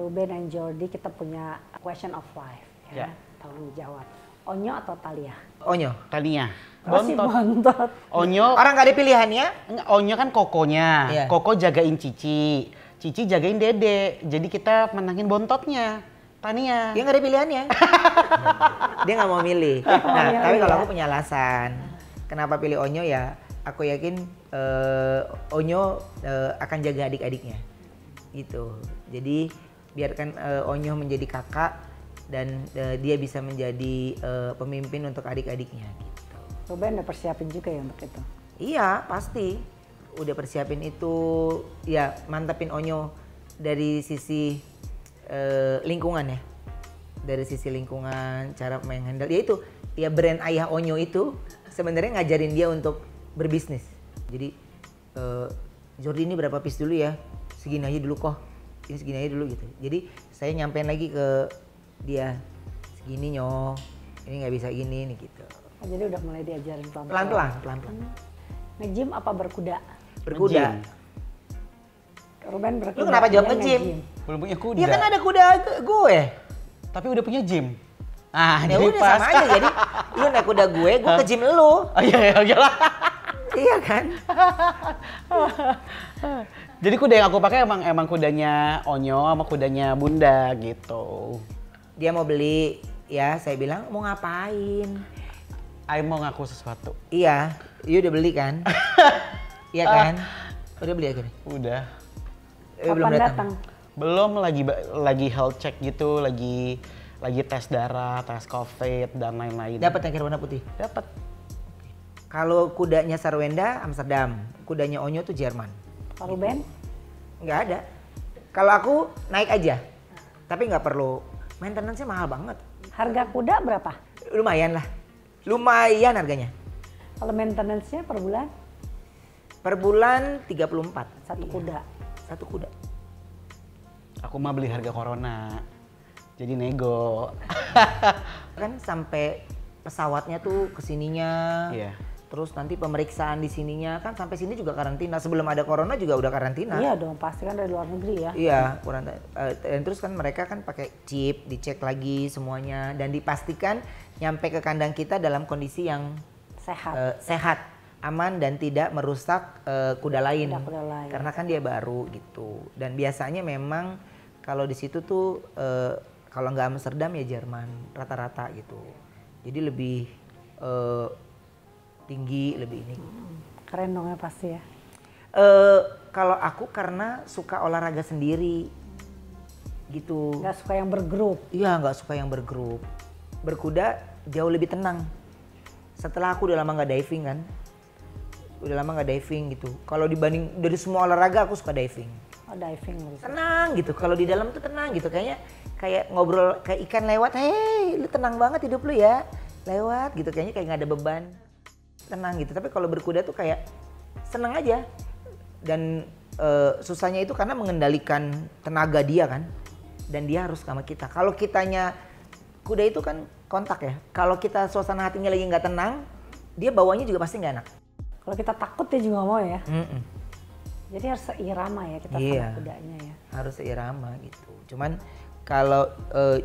Ruben dan Jordi, kita punya question of life ya. Tolong jawab. Onyo atau Thalia? Onyo. Thalia. Bontot. Onyo. Orang nggak ada pilihannya? Onyo kan kokonya. Iya. Koko jagain Cici. Cici jagain Dede. Jadi kita menangin bontotnya. Tania. Dia nggak ada pilihannya. Dia nggak mau milih. Nah, tapi kalau aku punya alasan. Kenapa pilih Onyo ya? Aku yakin Onyo akan jaga adik-adiknya. Gitu. Jadi biarkan Onyo menjadi kakak dan dia bisa menjadi pemimpin untuk adik-adiknya. Gitu. Ruben udah persiapin juga ya untuk itu? Iya, pasti. Udah persiapin itu, ya mantepin Onyo dari sisi lingkungan ya. Dari sisi lingkungan, cara menghandle. Ya itu, ya brand ayah Onyo itu sebenarnya ngajarin dia untuk berbisnis. Jadi, Jordi ini berapa piece dulu ya? Segini aja dulu kok. Ini segini aja dulu gitu. Jadi, saya nyampein lagi ke dia. Segini nyo, ini nggak bisa gini nih gitu. Oh, jadi udah mulai diajarin Pelan-pelan. Nge-gym apa berkuda? Berkuda. Ruben berkuda. Lu kenapa jawab nge-gym? Belum punya kuda. Ya kan ada kuda gue. Tapi udah punya gym. Ah, Ya jadi udah pas. sama aja, jadi lu naik kuda gue ke gym lu. Oh iya lah. Iya kan? Jadi kuda yang aku pakai emang kudanya Onyo sama kudanya Bunda gitu. Dia mau beli, ya saya bilang mau ngapain? Ayo mau ngaku sesuatu. Iya, udah beli kan? Iya kan? Udah beli akhirnya? Udah. Belum datang. Belum, lagi health check gitu, lagi tes darah, tes COVID dan lain-lain. Dapat akhir warna putih? Dapat. Kalau kudanya Sarwenda Amsterdam, kudanya Onyo tuh Jerman. Kalau Ruben? Nggak ada. Kalau aku naik aja, tapi nggak perlu. Maintenance-nya mahal banget. Harga kuda berapa? Lumayan lah. Lumayan harganya. Kalau maintenance-nya per bulan? Per bulan 34. Satu kuda? Satu kuda. Aku mah beli harga corona. Jadi nego. Kan sampai pesawatnya tuh kesininya. Iya. Terus nanti pemeriksaan di sininya kan sampai sini juga karantina. Sebelum ada corona juga udah karantina. Iya dong, pasti kan dari luar negeri ya. Iya, dan terus kan mereka kan pakai chip, dicek lagi semuanya dan dipastikan nyampe ke kandang kita dalam kondisi yang sehat, aman dan tidak merusak kuda lain. Kuda lain. Karena kan dia baru gitu. Dan biasanya memang kalau di situ tuh kalau nggak Amsterdam ya Jerman rata-rata gitu. Jadi lebih tinggi, lebih ini. Keren dong ya pasti ya. Kalau aku karena suka olahraga sendiri gitu. Gak suka yang bergrup? Iya, nggak suka yang bergrup. Berkuda jauh lebih tenang. Setelah aku udah lama nggak diving kan, udah lama nggak diving gitu. Kalau dibanding dari semua olahraga aku suka diving. Oh diving gitu. Tenang gitu. Kalau di dalam tuh tenang gitu. Kayaknya kayak ngobrol kayak ikan lewat. Hei, lu tenang banget hidup lu ya. Lewat gitu. Kayaknya kayak nggak ada beban. Tenang gitu. Tapi kalau berkuda tuh kayak seneng aja. Dan susahnya itu karena mengendalikan tenaga dia kan. Dan dia harus sama kita. Kalau kitanya kuda itu kan kontak ya. Kalau kita suasana hatinya lagi nggak tenang, dia bawanya juga pasti nggak enak. Kalau kita takut dia juga mau ya. Jadi harus seirama ya kita sama kudanya ya. Harus seirama gitu. Cuman kalau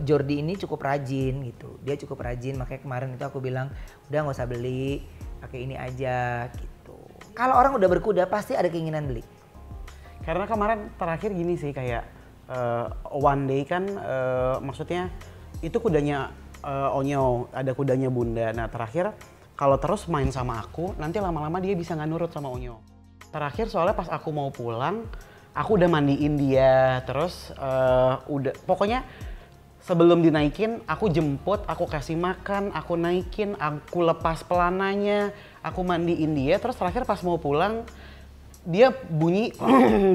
Jordi ini cukup rajin gitu. Dia cukup rajin, makanya kemarin itu aku bilang udah nggak usah beli, pakai ini aja gitu. Kalau orang udah berkuda pasti ada keinginan beli. Karena kemarin terakhir gini sih kayak one day kan maksudnya itu kudanya Onyo, ada kudanya Bunda. Nah terakhir kalau terus main sama aku nanti lama-lama dia bisa nggak nurut sama Onyo. Terakhir soalnya pas aku mau pulang aku udah mandiin dia terus udah pokoknya sebelum dinaikin aku jemput, aku kasih makan, aku naikin, aku lepas pelananya, aku mandiin dia terus terakhir pas mau pulang dia bunyi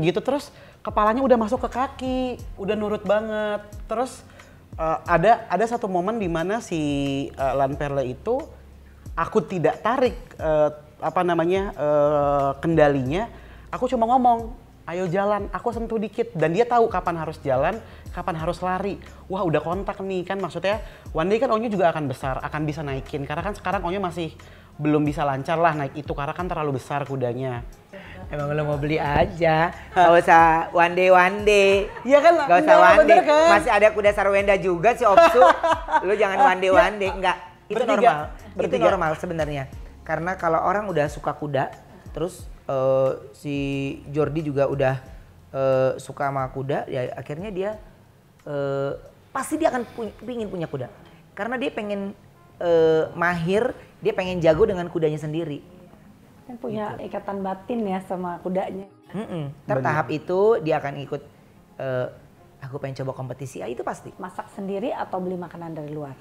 gitu terus kepalanya udah masuk ke kaki, udah nurut banget. Terus ada satu momen di mana si Lanperle itu aku tidak tarik kendalinya, aku cuma ngomong ayo jalan, aku sentuh dikit. Dan dia tahu kapan harus jalan, kapan harus lari. Wah udah kontak nih kan, maksudnya one day kan Onyo juga akan besar, akan bisa naikin. Karena kan sekarang Onyo masih belum bisa lancar lah naik itu, karena kan terlalu besar kudanya. Emang lo mau beli aja, gak usah one day. Iya kan? Gak usah one day, kan? masih ada kuda Sarwenda juga si Opsu. Lu jangan one day, enggak. Itu normal, itu normal sebenarnya. Karena kalau orang udah suka kuda, terus si Jordi juga udah suka sama kuda, ya akhirnya dia pasti dia akan pingin punya kuda. Karena dia pengen mahir, dia pengen jago dengan kudanya sendiri. Kan punya ikatan batin ya sama kudanya. Tahap itu dia akan ikut, aku pengen coba kompetisi, ya itu pasti. Masak sendiri atau beli makanan dari luar?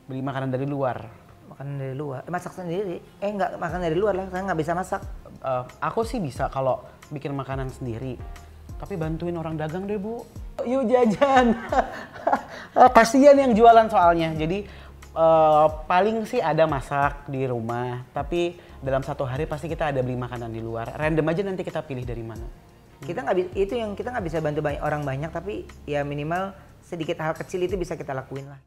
Beli makanan dari luar. Makanan dari luar, masak sendiri. Enggak, makan dari luar lah, saya nggak bisa masak. Aku sih bisa kalau bikin makanan sendiri. Tapi bantuin orang dagang deh Bu. Yuk jajan. Kasian yang jualan soalnya. Jadi paling sih ada masak di rumah. Tapi dalam satu hari pasti kita ada beli makanan di luar. Random aja nanti kita pilih dari mana. Kita nggak itu yang kita nggak bisa bantu orang banyak, tapi ya minimal sedikit hal kecil itu bisa kita lakuin lah.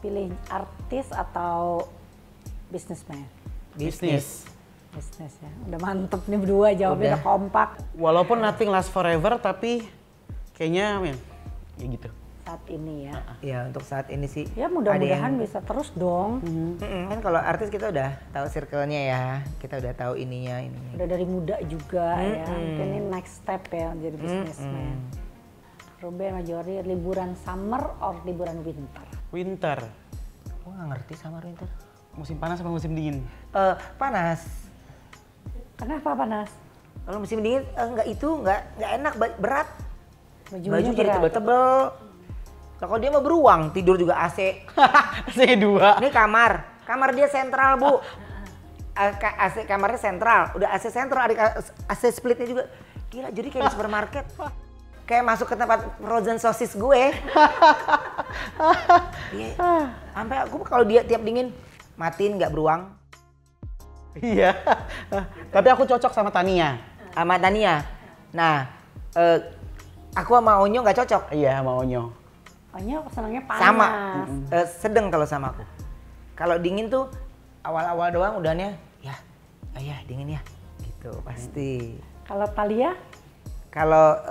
Pilih artis atau businessman? Bisnis Ya. Udah mantep nih berdua jawabnya, udah kompak. Walaupun nothing lasts forever, tapi kayaknya ya gitu. Saat ini ya. Ya untuk saat ini sih. Ya mudah-mudahan bisa terus dong. Kan kalau artis kita udah tahu circle-nya ya, kita udah tahu ininya. Udah dari muda juga ya, mungkin ini next step ya menjadi businessman. Ruben sama Jordi, liburan summer or liburan winter? Winter. Gue nggak ngerti sama winter. Musim panas apa musim dingin? Panas. Kenapa panas? Kalau musim dingin nggak enak, berat. Baju Jadi tebel-tebel. Kalau dia mah beruang, tidur juga AC. AC 2. Ini kamar dia sentral Bu. AC kamarnya sentral, udah AC sentral, ada AC splitnya juga. Gila, jadi kayak di supermarket. Kayak masuk ke tempat frozen sosis gue. Sampai aku kalau dia tiap dingin matiin nggak beruang. Iya. Tapi aku cocok sama Tania. Sama Tania. Nah, aku sama Onyo nggak cocok. Iya, sama Onyo. Onyo senangnya panas. Sama. Sedang kalau sama aku. Kalau dingin tuh awal-awal doang udahnya ya dingin ya. Gitu pasti. Kalau Thalia? Kalau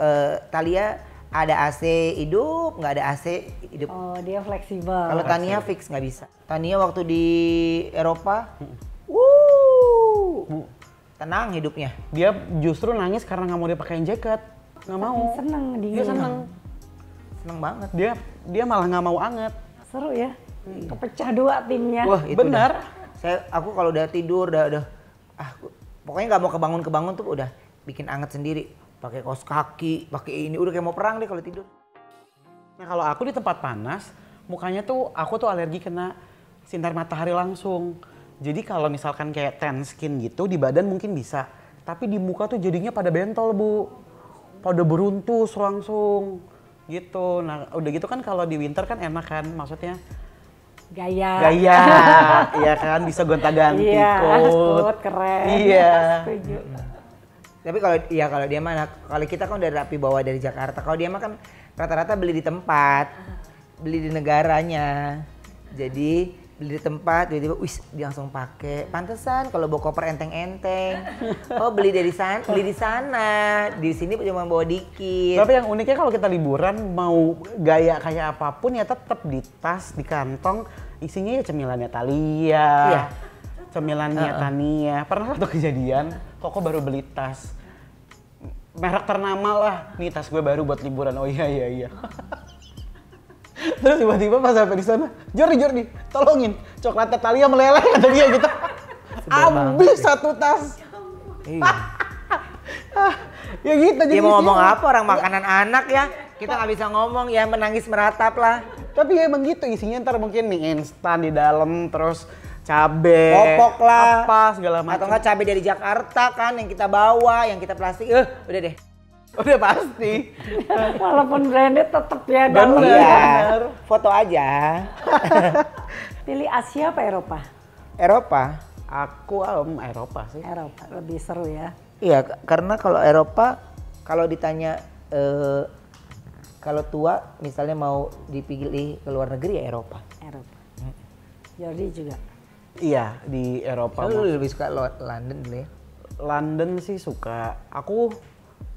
Thalia ada AC hidup, nggak ada AC hidup. Oh, dia fleksibel. Kalau Tania fix nggak bisa. Tania waktu di Eropa, tenang hidupnya. Dia justru nangis karena nggak mau dipakein jaket. Nggak mau. Seneng dingin. Dia seneng. Seneng banget. Dia malah nggak mau anget. Seru ya. Kepecah dua timnya. Wah itu benar. Aku kalau udah tidur udah pokoknya nggak mau kebangun tuh udah bikin anget sendiri. Pakai kaos kaki, pakai ini udah kayak mau perang deh kalau tidur. Nah kalau aku di tempat panas, mukanya tuh aku tuh alergi kena sinar matahari langsung. Jadi kalau misalkan kayak tan skin gitu di badan mungkin bisa, tapi di muka tuh jadinya pada bentol Bu, pada beruntus langsung gitu. Nah udah gitu kan kalau di winter kan enak kan, maksudnya Gaya, iya kan bisa gonta-ganti coat keren. Iya. Setuju. Tapi kalau dia mana, kalau kita kan udah rapi bawa dari Jakarta. Kalau dia mah kan rata-rata beli di tempat, beli di negaranya. Jadi beli di tempat, tiba-tiba, dia langsung pakai. Pantesan kalau bawa koper enteng-enteng. Oh beli di sana, di sini cuma bawa dikit. Tapi yang uniknya kalau kita liburan mau gaya kayak apapun ya tetap di tas, di kantong isinya ya cemilannya Thalia. Iya. Cemilannya Tania. Pernah satu kejadian, Koko baru beli tas. Merek ternama lah. Nih tas gue baru buat liburan. Oh iya. Terus tiba-tiba pas sampai di sana, Jordi, tolongin. Coklatnya Thalia meleleh kata dia gitu. Habis satu tas. Iya. Ya gitu. Dia mau ngomong apa orang makanan anak ya? Kita nggak bisa ngomong ya, menangis meratap lah. Tapi ya emang gitu isinya, ntar mungkin mie instan di dalam, terus cabe, popok lah, apa segala macam. Atau enggak cabe dari Jakarta kan yang kita bawa, yang kita plastik. Udah deh. Udah pasti. Walaupun branded tetap ya. Iya. Foto aja. Pilih Asia apa Eropa? Eropa. Aku Eropa sih. Eropa lebih seru ya. Iya, karena kalau Eropa Kalau ditanya kalau tua misalnya mau dipilih ke luar negeri ya Eropa. Eropa. Jordi juga. Iya, di Eropa. Lu lebih suka London dulu ya? London sih suka. Aku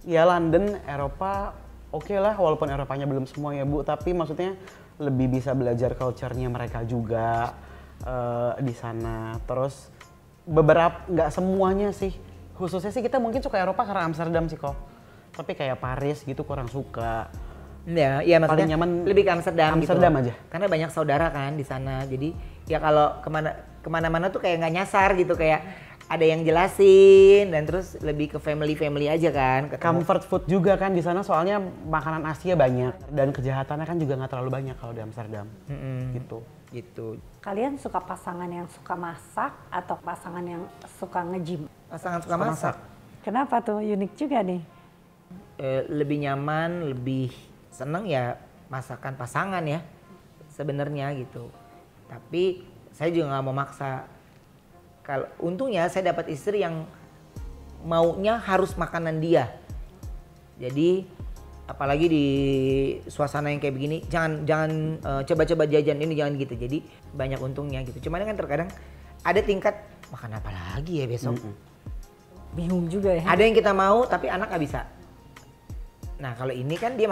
ya London, Eropa oke lah, walaupun Eropanya belum semua ya Bu, tapi maksudnya lebih bisa belajar culture-nya mereka juga di sana. Terus beberapa, nggak semuanya sih. Khususnya sih kita mungkin suka Eropa karena Amsterdam sih kok. Tapi kayak Paris gitu kurang suka. Ya, iya maksudnya Paling nyaman lebih ke Amsterdam, Amsterdam gitu. aja. Karena banyak saudara kan di sana. Jadi ya kalau kemana-mana tuh kayak nggak nyasar gitu, kayak ada yang jelasin dan terus lebih ke family aja kan. Comfort food juga kan di sana soalnya makanan Asia banyak dan kejahatannya kan juga nggak terlalu banyak kalau di Amsterdam. Gitu. Gitu. Kalian suka pasangan yang suka masak atau pasangan yang suka nge-gym? Pasangan suka masak. Kenapa tuh? Unik juga nih. Lebih nyaman, lebih seneng ya masakan pasangan ya sebenarnya gitu. Tapi saya juga nggak mau maksa. Kalau untungnya saya dapat istri yang maunya harus makanan dia. Jadi apalagi di suasana yang kayak begini, jangan coba-coba jajan ini, jangan gitu. Jadi banyak untungnya gitu. Cuman kan terkadang ada tingkat makan apa lagi ya besok. Bingung juga ya. Ada yang kita mau tapi anak nggak bisa. Nah kalau ini kan dia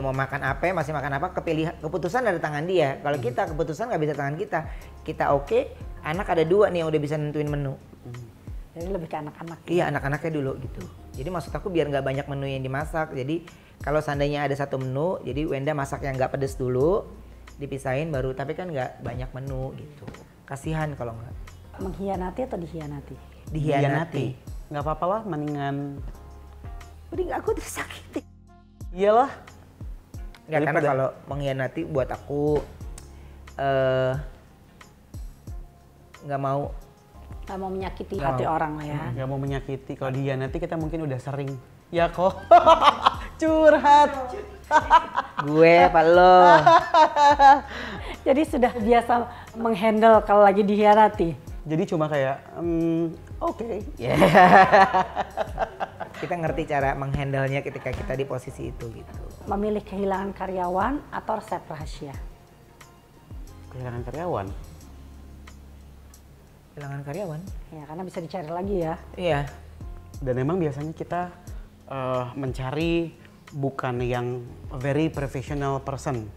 mau makan apa, masih makan apa, keputusan ada tangan dia. Kalau kita keputusan nggak bisa tangan kita oke, anak ada 2 nih yang udah bisa nentuin menu. Jadi lebih ke anak-anak. Iya anak-anaknya dulu gitu. Jadi maksud aku biar nggak banyak menu yang dimasak. Jadi kalau seandainya ada 1 menu, jadi Wenda masak yang nggak pedes dulu, dipisahin baru. Tapi kan nggak banyak menu gitu. Kasihan kalau nggak. Mengkhianati atau dikhianati? Dihianati. Nggak apa-apa lah, mendingan. Udah aku disakiti. Iyalah. Nggak, karena kalau mengkhianati buat aku nggak mau. Nggak mau menyakiti hati orang lah ya. Nggak mau menyakiti. Kalau dihianati kita mungkin udah sering. Ya kok. Curhat. Gue apa lo? Jadi sudah biasa menghandle kalau lagi dikhianati. Jadi cuma kayak oke. Kita ngerti cara menghandle-nya ketika kita di posisi itu gitu. Memilih kehilangan karyawan atau resep rahasia? Kehilangan karyawan. Kehilangan karyawan? Ya karena bisa dicari lagi ya. Iya. Dan memang biasanya kita mencari bukan yang very professional person.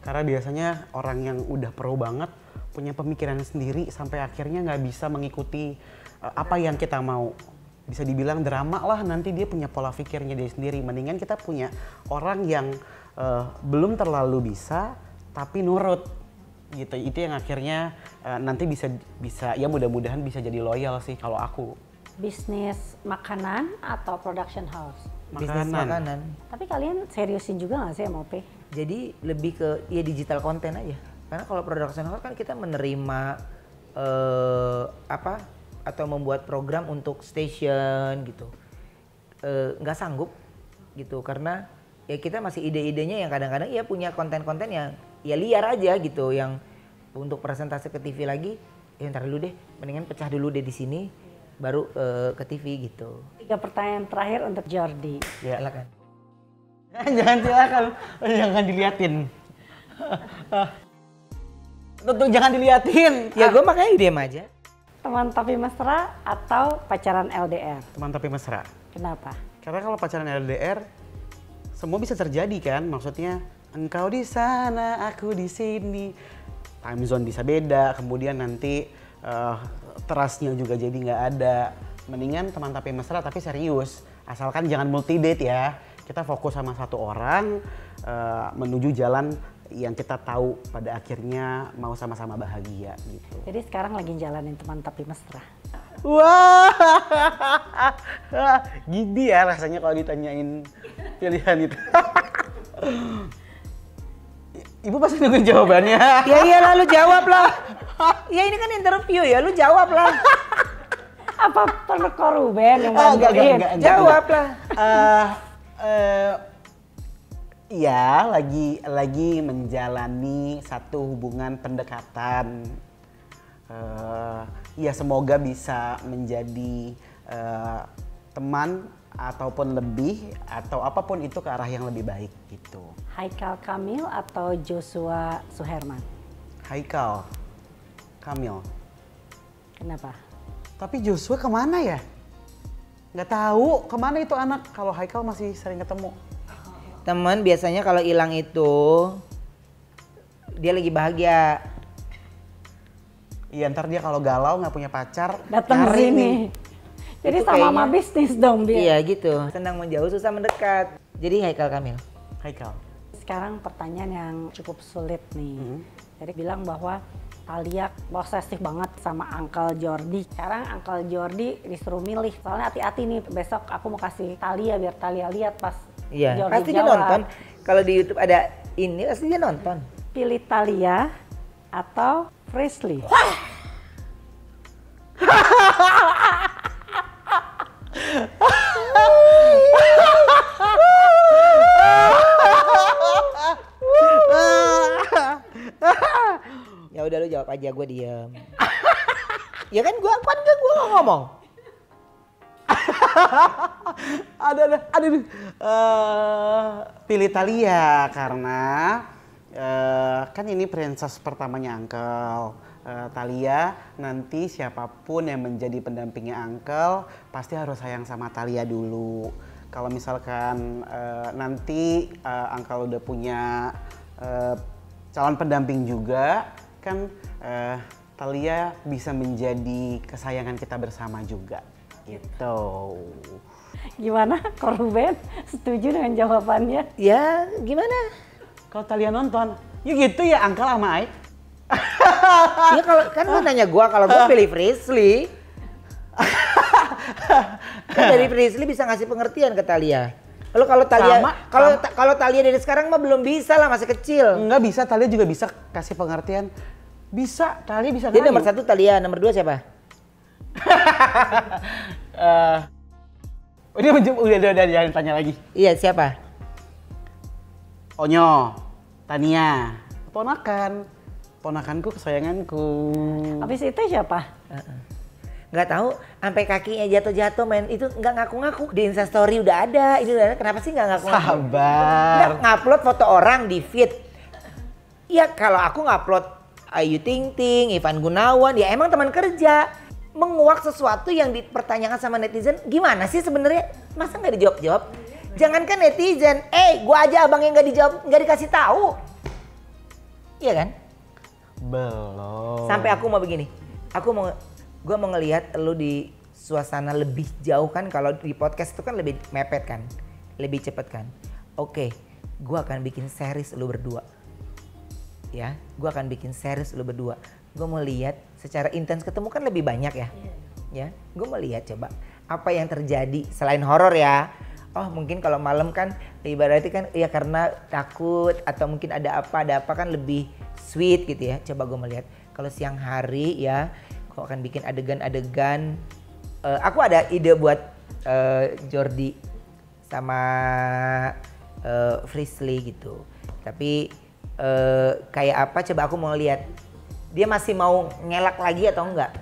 Karena biasanya orang yang udah pro banget punya pemikiran sendiri sampai akhirnya nggak bisa mengikuti apa yang kita mau. Bisa dibilang drama lah, nanti dia punya pola pikirnya dia sendiri. Mendingan kita punya orang yang belum terlalu bisa tapi nurut gitu. Itu yang akhirnya nanti bisa ya mudah-mudahan bisa jadi loyal sih kalau aku. Bisnis makanan atau production house? Bisnis makanan. Tapi kalian seriusin juga nggak sih MOP? Jadi lebih ke ya digital konten aja. Karena kalau production house kan kita menerima atau membuat program untuk station gitu. Nggak sanggup gitu karena ya kita masih ide-idenya yang kadang-kadang ya punya konten-konten yang ya liar aja gitu, yang untuk presentasi ke TV lagi ya ntar dulu deh, mendingan pecah dulu deh di sini baru ke TV gitu. 3 pertanyaan terakhir untuk Jordi. Ya. Silakan. Jangan diliatin. Tentu jangan diliatin. Ya gue makanya diam aja. Teman tapi mesra atau pacaran LDR? Teman tapi mesra. Kenapa? Karena kalau pacaran LDR semua bisa terjadi kan, maksudnya engkau di sana, aku di sini, time zone bisa beda, kemudian nanti trustnya juga jadi nggak ada. Mendingan teman tapi mesra tapi serius, asalkan jangan multi date ya. Kita fokus sama satu orang menuju jalan yang kita tahu pada akhirnya mau sama-sama bahagia gitu. Jadi sekarang lagi jalanin teman tapi mesra. Wah, gini ya rasanya kalau ditanyain pilihan itu. Ibu pasti nungguin jawabannya. Ya iya lah, lu jawab lah. Ya ini kan interview ya, lu jawab lah. Apa perlu koruben yang bantuin? enggak. Jawab lah. Iya, lagi menjalani satu hubungan pendekatan. Ya semoga bisa menjadi teman ataupun lebih atau apapun itu ke arah yang lebih baik gitu. Haikal Kamil atau Joshua Suherman? Haikal Kamil. Kenapa? Tapi Joshua kemana ya? Nggak tahu kemana itu anak. Kalau Haikal masih sering ketemu. Temen biasanya kalau hilang itu dia lagi bahagia. Iya ntar dia kalau galau nggak punya pacar Datang cari sini. nih. Jadi Itu sama-sama kayaknya- bisnis dong dia. Iya gitu. Senang menjauh susah mendekat. Jadi Haikal Kamil. Haikal. Sekarang pertanyaan yang cukup sulit nih. Jadi bilang bahwa Thalia posesif banget sama Uncle Jordi. Sekarang Uncle Jordi disuruh milih. Soalnya hati-hati nih, besok aku mau kasih Thalia biar Thalia lihat pas Iya, Jordi pasti dia jawab. nonton. Kalau di YouTube ada ini pasti dia nonton. Pilih Thalia atau Frisley? Ya udah lu jawab aja, gue diem. Ya kan gue nggak ngomong. Aduh. Pilih Thalia karena kan ini princess pertamanya Uncle. Thalia nanti siapapun yang menjadi pendampingnya Uncle pasti harus sayang sama Thalia dulu. Kalau misalkan nanti Uncle udah punya calon pendamping juga, kan Thalia bisa menjadi kesayangan kita bersama juga. Gitu. Gimana, Korben? Setuju dengan jawabannya? Ya gimana? Kalau Thalia nonton, ya gitu ya Uncle sama Ai. Ya kalau kan lu nanya gue, kalau gue pilih Frisley. Kan dari Frisley bisa ngasih pengertian ke Thalia. Lalu kalau Thalia, kalau Thalia dari sekarang mah belum bisa lah, masih kecil. Enggak bisa, Thalia juga bisa kasih pengertian. Bisa, Thalia bisa. Dia nomor 1 Thalia, nomor 2 siapa? Udah jangan tanya lagi. Iya siapa? Onyo, Tania, ponakanku kesayanganku. Habis itu siapa? Nggak tahu, sampai kakinya jatuh-jatuh main itu nggak ngaku-ngaku. Di Instastory udah ada, ini udah ada. Kenapa sih nggak ngaku-ngaku? Sabar. Nggak ngupload foto orang di feed. Ya kalau aku ngupload Ayu Ting Ting, Ivan Gunawan, ya emang teman kerja. Menguak sesuatu yang dipertanyakan sama netizen, gimana sih sebenarnya? Masa nggak dijawab-jawab? Jangankan netizen, gua aja abang yang nggak dijawab, nggak dikasih tahu. Iya kan? Belum. Sampai aku mau begini, gue mau ngelihat lu di suasana lebih jauh kan. Kalau di podcast itu kan lebih mepet kan, lebih cepet kan. Oke, gue akan bikin series lu berdua. Ya, gue akan bikin series lu berdua. Gue mau lihat secara intens ketemu kan lebih banyak ya. Ya, gue mau lihat coba apa yang terjadi selain horor ya. Oh mungkin kalau malam kan ibaratnya kan ya karena takut atau mungkin ada apa kan lebih sweet gitu ya. Coba gue melihat kalau siang hari ya, gue akan bikin adegan-adegan. Aku ada ide buat Jordi sama Frisley gitu. Tapi kayak apa? Coba aku mau lihat dia masih mau ngelak lagi atau enggak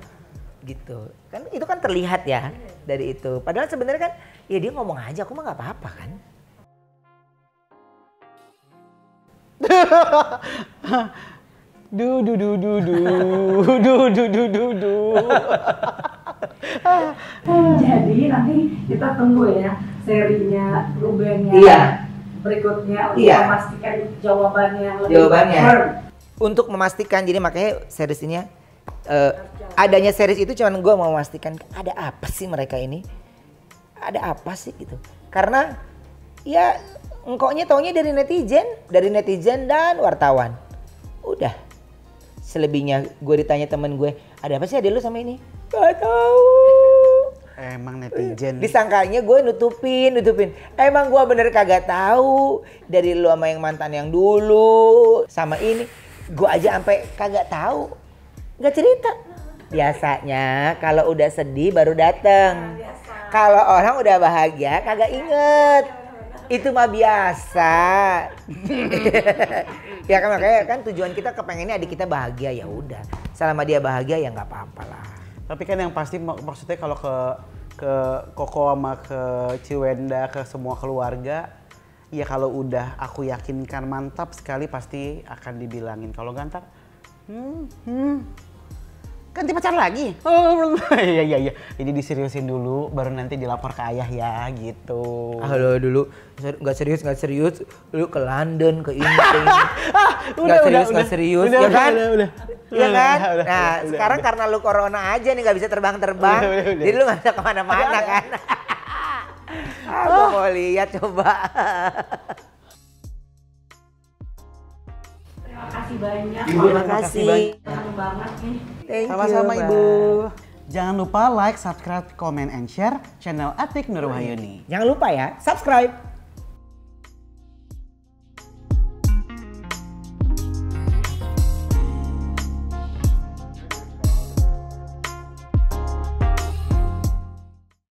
gitu. Kan itu kan terlihat ya dari itu. Padahal sebenarnya kan ya dia ngomong aja, aku mah nggak apa-apa kan. Jadi nanti kita tunggu ya serinya Ruben Iya. berikutnya untuk Iya. memastikan jawabannya yang lebih Jawabannya. firm. Untuk memastikan, jadi makanya series ini adanya series itu cuman gue mau memastikan ada apa sih mereka ini, ada apa sih gitu. Karena ya engkoknya taunya dari netizen dan wartawan. Udah, selebihnya gue ditanya temen gue, ada apa sih ada lu sama ini? Gak tahu. Emang netizen. Disangkanya gue nutupin. Emang gue bener kagak tahu dari lu sama yang mantan yang dulu sama ini. Gue aja sampai kagak tahu, nggak cerita. Biasanya kalau udah sedih baru dateng. Kalau orang udah bahagia kagak inget. Itu mah biasa. Ya kan makanya kan tujuan kita kepengennya adik kita bahagia, ya udah. Selama dia bahagia ya nggak apa-apa lah. Tapi kan yang pasti maksudnya kalau ke ke Koko sama ke Ciwenda, ke semua keluarga. Ya kalau udah aku yakinkan mantap sekali pasti akan dibilangin. Kalau nggak ntar, ganti pacar lagi. Oh, iya. Jadi diseriusin dulu, baru nanti dilapor ke ayah ya gitu. Halo dulu, nggak serius, dulu ke London, ke ini, ke ini. Nggak serius, udah, ya kan? Udah. Iya kan? Udah, Nah, sekarang karena lu corona aja nih nggak bisa terbang-terbang, Udah. jadi lu nggak bisa kemana-mana kan? Gua mau lihat coba. Terima kasih banyak. Terima kasih. Senang banget nih. Thank you, Sama-sama Mbak. Ibu. Jangan lupa like, subscribe, comment, and share channel Atik Nurwahyuni. Jangan lupa ya, subscribe.